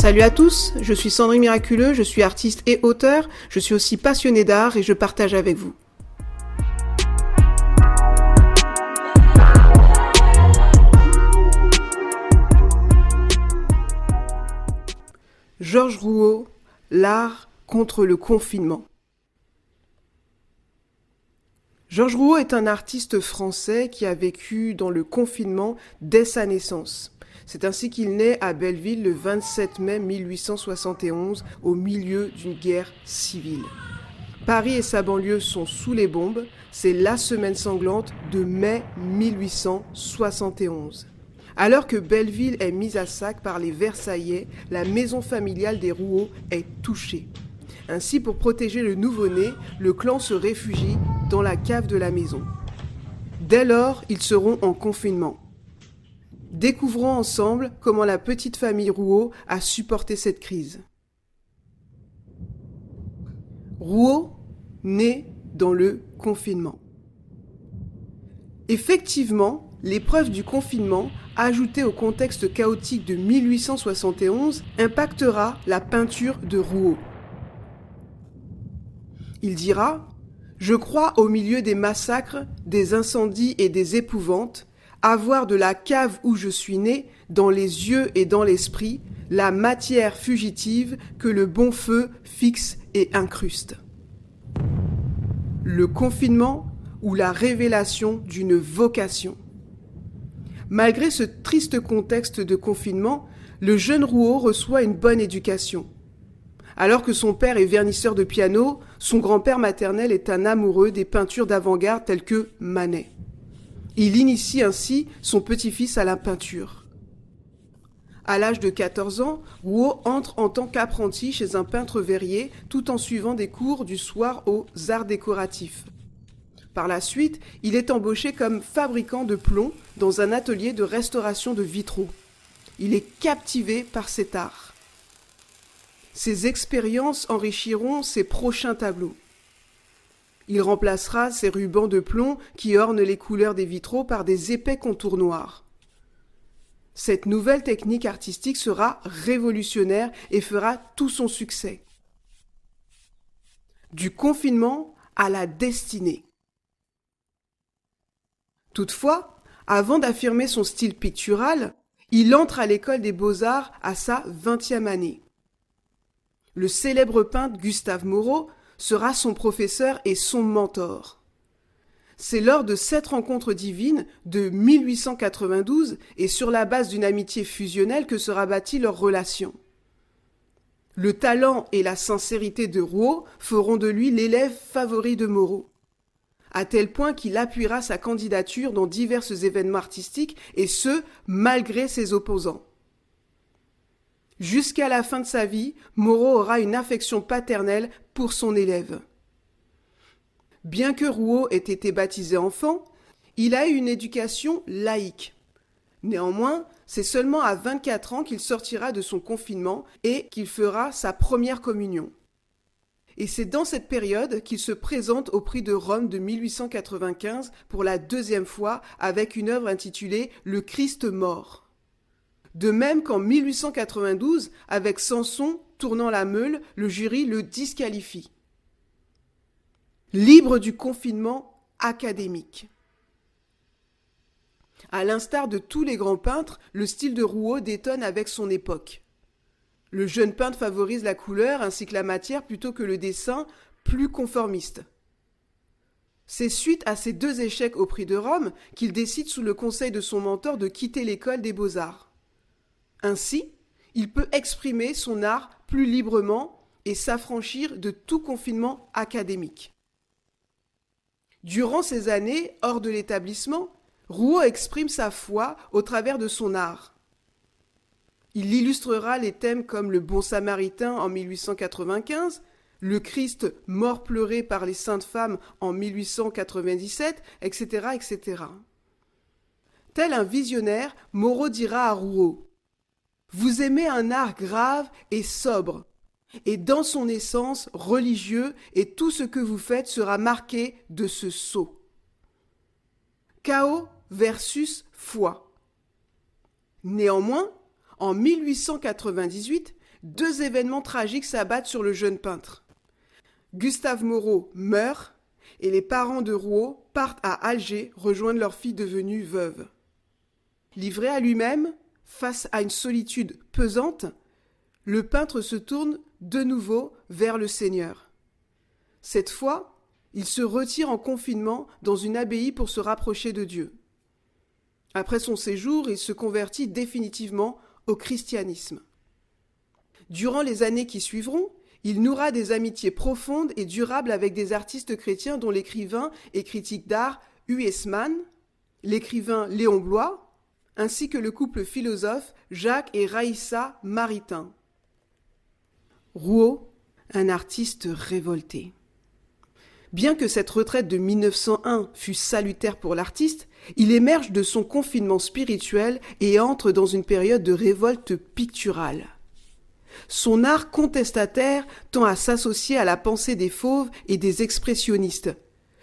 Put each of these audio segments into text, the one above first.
Salut à tous, je suis Sandrine Miraculeux, je suis artiste et auteur, je suis aussi passionnée d'art et je partage avec vous. Georges Rouault, l'art contre le confinement. Georges Rouault est un artiste français qui a vécu dans le confinement dès sa naissance. C'est ainsi qu'il naît à Belleville le 27 mai 1871 au milieu d'une guerre civile. Paris et sa banlieue sont sous les bombes, c'est la semaine sanglante de mai 1871. Alors que Belleville est mise à sac par les Versaillais, la maison familiale des Rouault est touchée. Ainsi, pour protéger le nouveau-né, le clan se réfugie dans la cave de la maison. Dès lors, ils seront en confinement. Découvrons ensemble comment la petite famille Rouault a supporté cette crise. Rouault né dans le confinement. Effectivement, l'épreuve du confinement, ajoutée au contexte chaotique de 1871, impactera la peinture de Rouault. Il dira « Je crois au milieu des massacres, des incendies et des épouvantes, avoir de la cave où je suis né, dans les yeux et dans l'esprit, la matière fugitive que le bon feu fixe et incruste. » Le confinement ou la révélation d'une vocation. Malgré ce triste contexte de confinement, le jeune Rouault reçoit une bonne éducation. Alors que son père est vernisseur de piano, son grand-père maternel est un amoureux des peintures d'avant-garde telles que Manet. Il initie ainsi son petit-fils à la peinture. À l'âge de 14 ans, Rouault entre en tant qu'apprenti chez un peintre verrier tout en suivant des cours du soir aux arts décoratifs. Par la suite, il est embauché comme fabricant de plomb dans un atelier de restauration de vitraux. Il est captivé par cet art. Ces expériences enrichiront ses prochains tableaux. Il remplacera ces rubans de plomb qui ornent les couleurs des vitraux par des épais contours noirs. Cette nouvelle technique artistique sera révolutionnaire et fera tout son succès. Du confinement à la destinée. Toutefois, avant d'affirmer son style pictural, il entre à l'école des beaux-arts à sa 20e année. Le célèbre peintre Gustave Moreau sera son professeur et son mentor. C'est lors de cette rencontre divine de 1892 et sur la base d'une amitié fusionnelle que sera bâtie leur relation. Le talent et la sincérité de Rouault feront de lui l'élève favori de Moreau, à tel point qu'il appuiera sa candidature dans divers événements artistiques et ce, malgré ses opposants. Jusqu'à la fin de sa vie, Moreau aura une affection paternelle pour son élève. Bien que Rouault ait été baptisé enfant, il a eu une éducation laïque. Néanmoins, c'est seulement à 24 ans qu'il sortira de son confinement et qu'il fera sa première communion. Et c'est dans cette période qu'il se présente au Prix de Rome de 1895 pour la deuxième fois avec une œuvre intitulée « Le Christ mort ». De même qu'en 1892, avec Samson tournant la meule, le jury le disqualifie. Libre du confinement académique. À l'instar de tous les grands peintres, le style de Rouault détonne avec son époque. Le jeune peintre favorise la couleur ainsi que la matière plutôt que le dessin, plus conformiste. C'est suite à ces deux échecs au Prix de Rome qu'il décide sous le conseil de son mentor de quitter l'école des beaux-arts. Ainsi, il peut exprimer son art plus librement et s'affranchir de tout confinement académique. Durant ces années, hors de l'établissement, Rouault exprime sa foi au travers de son art. Il illustrera les thèmes comme le Bon Samaritain en 1895, le Christ mort pleuré par les saintes femmes en 1897, etc., etc. Tel un visionnaire, Moreau dira à Rouault « Vous aimez un art grave et sobre, et dans son essence religieux, et tout ce que vous faites sera marqué de ce sceau. » Chaos versus foi. Néanmoins, en 1898, 2 événements tragiques s'abattent sur le jeune peintre. Gustave Moreau meurt et les parents de Rouault partent à Alger rejoindre leur fille devenue veuve. Livré à lui-même, face à une solitude pesante, le peintre se tourne de nouveau vers le Seigneur. Cette fois, il se retire en confinement dans une abbaye pour se rapprocher de Dieu. Après son séjour, il se convertit définitivement au christianisme. Durant les années qui suivront, il nouera des amitiés profondes et durables avec des artistes chrétiens dont l'écrivain et critique d'art Huysmans, l'écrivain Léon Bloy, ainsi que le couple philosophe Jacques et Raïssa Maritain. Rouault, un artiste révolté. Bien que cette retraite de 1901 fût salutaire pour l'artiste, il émerge de son confinement spirituel et entre dans une période de révolte picturale. Son art contestataire tend à s'associer à la pensée des fauves et des expressionnistes.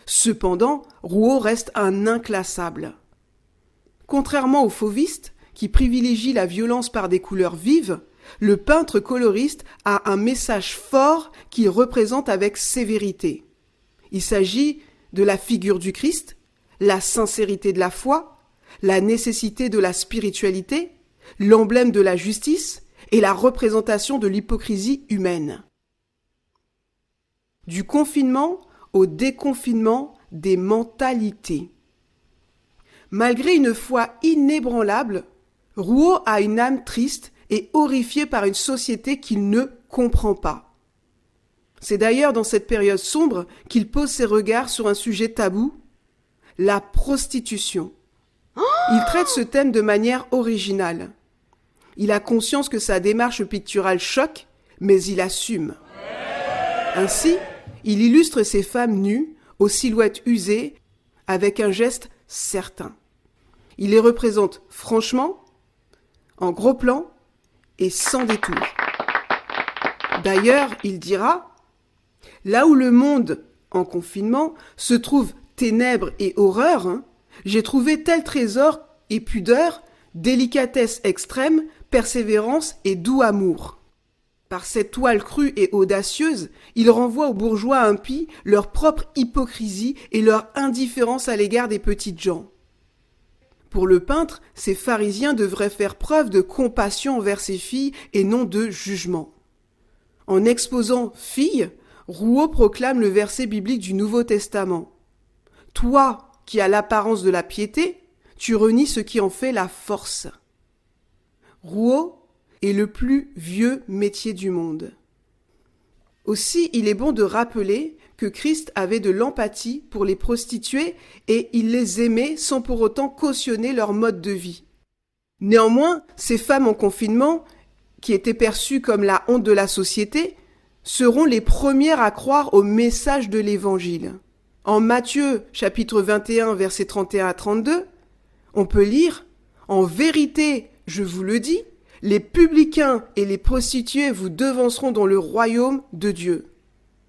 Cependant, Rouault reste un inclassable. Contrairement aux fauvistes, qui privilégient la violence par des couleurs vives, le peintre coloriste a un message fort qu'il représente avec sévérité. Il s'agit de la figure du Christ, la sincérité de la foi, la nécessité de la spiritualité, l'emblème de la justice et la représentation de l'hypocrisie humaine. Du confinement au déconfinement des mentalités. Malgré une foi inébranlable, Rouault a une âme triste et horrifié par une société qu'il ne comprend pas. C'est d'ailleurs dans cette période sombre qu'il pose ses regards sur un sujet tabou, la prostitution. Il traite ce thème de manière originale. Il a conscience que sa démarche picturale choque, mais il assume. Ainsi, il illustre ces femmes nues, aux silhouettes usées, avec un geste certain. Il les représente franchement, en gros plan et sans détour. D'ailleurs, il dira « Là où le monde, en confinement, se trouve ténèbres et horreur, j'ai trouvé tel trésor et pudeur, délicatesse extrême, persévérance et doux amour. » Par cette toile crue et audacieuse, il renvoie aux bourgeois impies leur propre hypocrisie et leur indifférence à l'égard des petites gens. Pour le peintre, ces pharisiens devraient faire preuve de compassion envers ses filles et non de jugement. En exposant « filles », Rouault proclame le verset biblique du Nouveau Testament. « Toi, qui as l'apparence de la piété, tu renies ce qui en fait la force. » Rouault est le plus vieux métier du monde. Aussi, il est bon de rappeler que Christ avait de l'empathie pour les prostituées et il les aimait sans pour autant cautionner leur mode de vie. Néanmoins, ces femmes en confinement, qui étaient perçues comme la honte de la société, seront les premières à croire au message de l'Évangile. En Matthieu, chapitre 21, versets 31 à 32, on peut lire « En vérité, je vous le dis, les publicains et les prostituées vous devanceront dans le royaume de Dieu.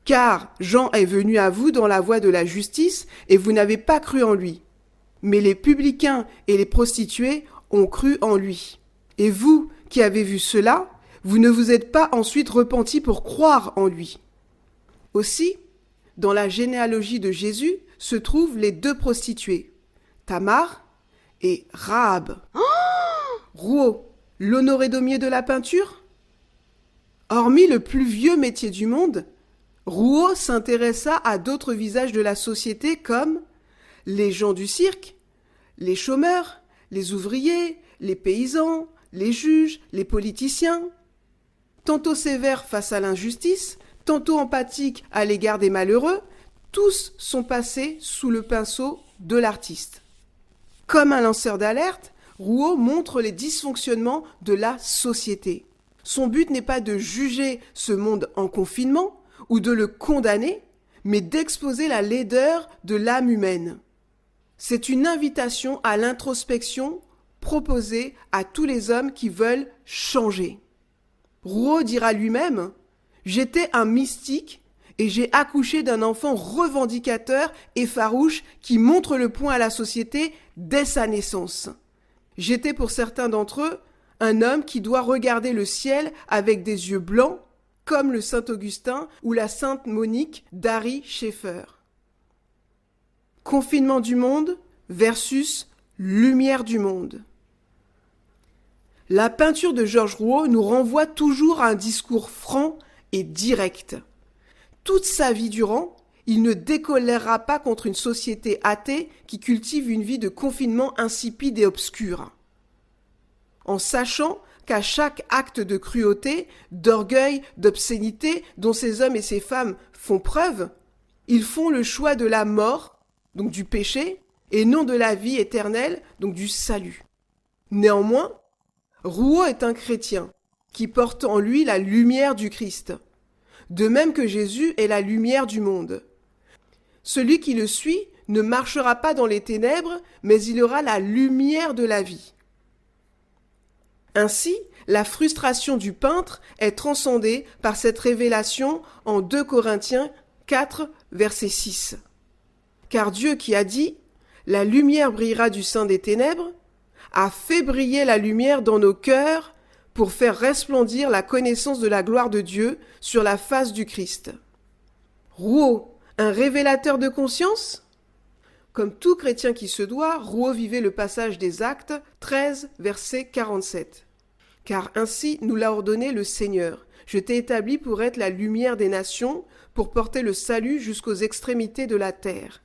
Car Jean est venu à vous dans la voie de la justice et vous n'avez pas cru en lui. Mais les publicains et les prostituées ont cru en lui. Et vous, qui avez vu cela, vous ne vous êtes pas ensuite repentis pour croire en lui. » Aussi, dans la généalogie de Jésus se trouvent les 2 prostituées, Tamar et Rahab. Rouault, l'Honoré Daumier de la peinture? Hormis le plus vieux métier du monde, Rouault s'intéressa à d'autres visages de la société comme les gens du cirque, les chômeurs, les ouvriers, les paysans, les juges, les politiciens. Tantôt sévère face à l'injustice, tantôt empathique à l'égard des malheureux, tous sont passés sous le pinceau de l'artiste. Comme un lanceur d'alerte, Rouault montre les dysfonctionnements de la société. Son but n'est pas de juger ce monde en confinement ou de le condamner, mais d'exposer la laideur de l'âme humaine. C'est une invitation à l'introspection proposée à tous les hommes qui veulent changer. Rouault dira lui-même « J'étais un mystique et j'ai accouché d'un enfant revendicateur et farouche qui montre le poing à la société dès sa naissance. J'étais pour certains d'entre eux un homme qui doit regarder le ciel avec des yeux blancs, comme le saint Augustin ou la sainte Monique d'Ary Scheffer. Confinement du monde versus lumière du monde. La peinture de Georges Rouault nous renvoie toujours à un discours franc et direct. Toute sa vie durant, il ne décolèrera pas contre une société athée qui cultive une vie de confinement insipide et obscure. En sachant qu'à chaque acte de cruauté, d'orgueil, d'obscénité dont ces hommes et ces femmes font preuve, ils font le choix de la mort, donc du péché, et non de la vie éternelle, donc du salut. Néanmoins, Rouault est un chrétien qui porte en lui la lumière du Christ, de même que Jésus est la lumière du monde. Celui qui le suit ne marchera pas dans les ténèbres, mais il aura la lumière de la vie. Ainsi, la frustration du peintre est transcendée par cette révélation en 2 Corinthiens 4, verset 6. Car Dieu qui a dit « La lumière brillera du sein des ténèbres » a fait briller la lumière dans nos cœurs pour faire resplendir la connaissance de la gloire de Dieu sur la face du Christ. Rouault, un révélateur de conscience ? Comme tout chrétien qui se doit, Rouault vivait le passage des Actes 13, verset 47. Car ainsi nous l'a ordonné le Seigneur. Je t'ai établi pour être la lumière des nations, pour porter le salut jusqu'aux extrémités de la terre.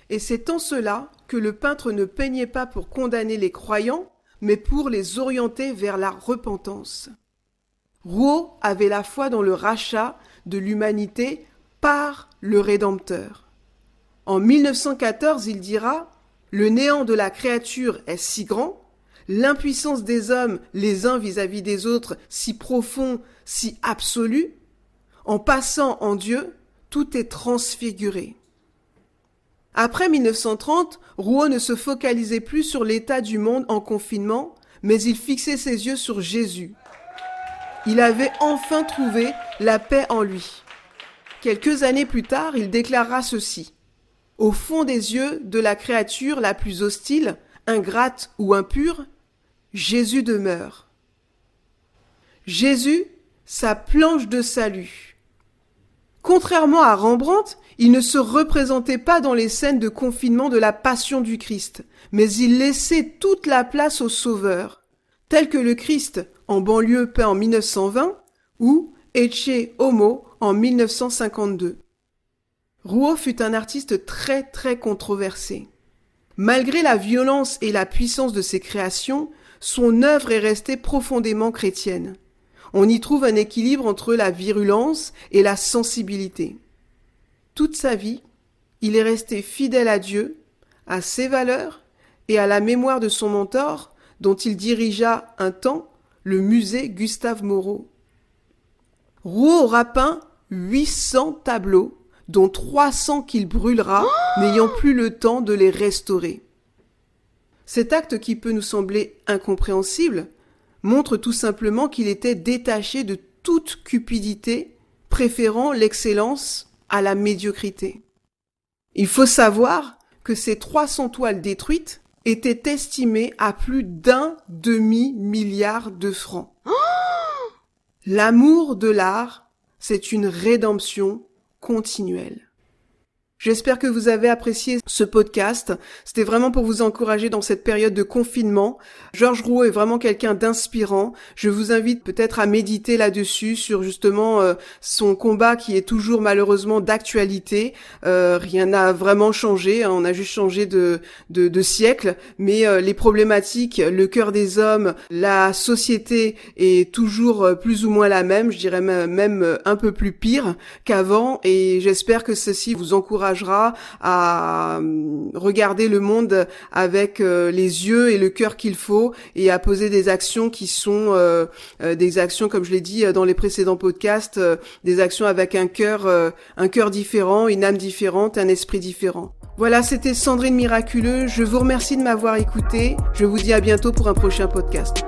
Et c'est en cela que le peintre ne peignait pas pour condamner les croyants, mais pour les orienter vers la repentance. Rouault avait la foi dans le rachat de l'humanité par le Rédempteur. En 1914, il dira « Le néant de la créature est si grand, l'impuissance des hommes les uns vis-à-vis des autres si profond, si absolu, en passant en Dieu, tout est transfiguré. » Après 1930, Rouault ne se focalisait plus sur l'état du monde en confinement, mais il fixait ses yeux sur Jésus. Il avait enfin trouvé la paix en lui. Quelques années plus tard, il déclara ceci. « Au fond des yeux de la créature la plus hostile, ingrate ou impure, Jésus demeure. Jésus, sa planche de salut. » Contrairement à Rembrandt, il ne se représentait pas dans les scènes de confinement de la passion du Christ, mais il laissait toute la place au Sauveur, tel que le Christ en banlieue peint en 1920 ou Ecce Homo en 1952. Rouault fut un artiste très controversé. Malgré la violence et la puissance de ses créations, son œuvre est restée profondément chrétienne. On y trouve un équilibre entre la virulence et la sensibilité. Toute sa vie, il est resté fidèle à Dieu, à ses valeurs et à la mémoire de son mentor, dont il dirigea un temps le musée Gustave Moreau. Rouault aura peint 800 tableaux, dont 300 qu'il brûlera, n'ayant plus le temps de les restaurer. Cet acte qui peut nous sembler incompréhensible montre tout simplement qu'il était détaché de toute cupidité, préférant l'excellence à la médiocrité. Il faut savoir que ces 300 toiles détruites étaient estimées à plus d'1 demi-milliard de francs. L'amour de l'art, c'est une rédemption continuelle. J'espère que vous avez apprécié ce podcast. C'était vraiment pour vous encourager dans cette période de confinement. Georges Rouault est vraiment quelqu'un d'inspirant. Je vous invite peut-être à méditer là-dessus, sur justement son combat qui est toujours malheureusement d'actualité. Rien n'a vraiment changé, hein. On a juste changé de siècle, mais les problématiques, le cœur des hommes, la société est toujours plus ou moins la même. Je dirais même un peu plus pire qu'avant, et j'espère que ceci vous encouragera à regarder le monde avec les yeux et le cœur qu'il faut, et à poser des actions qui sont des actions, comme je l'ai dit dans les précédents podcasts, des actions avec un cœur différent, une âme différente, un esprit différent. Voilà, c'était Sandrine Miraculeux. Je vous remercie de m'avoir écouté. Je vous dis à bientôt pour un prochain podcast.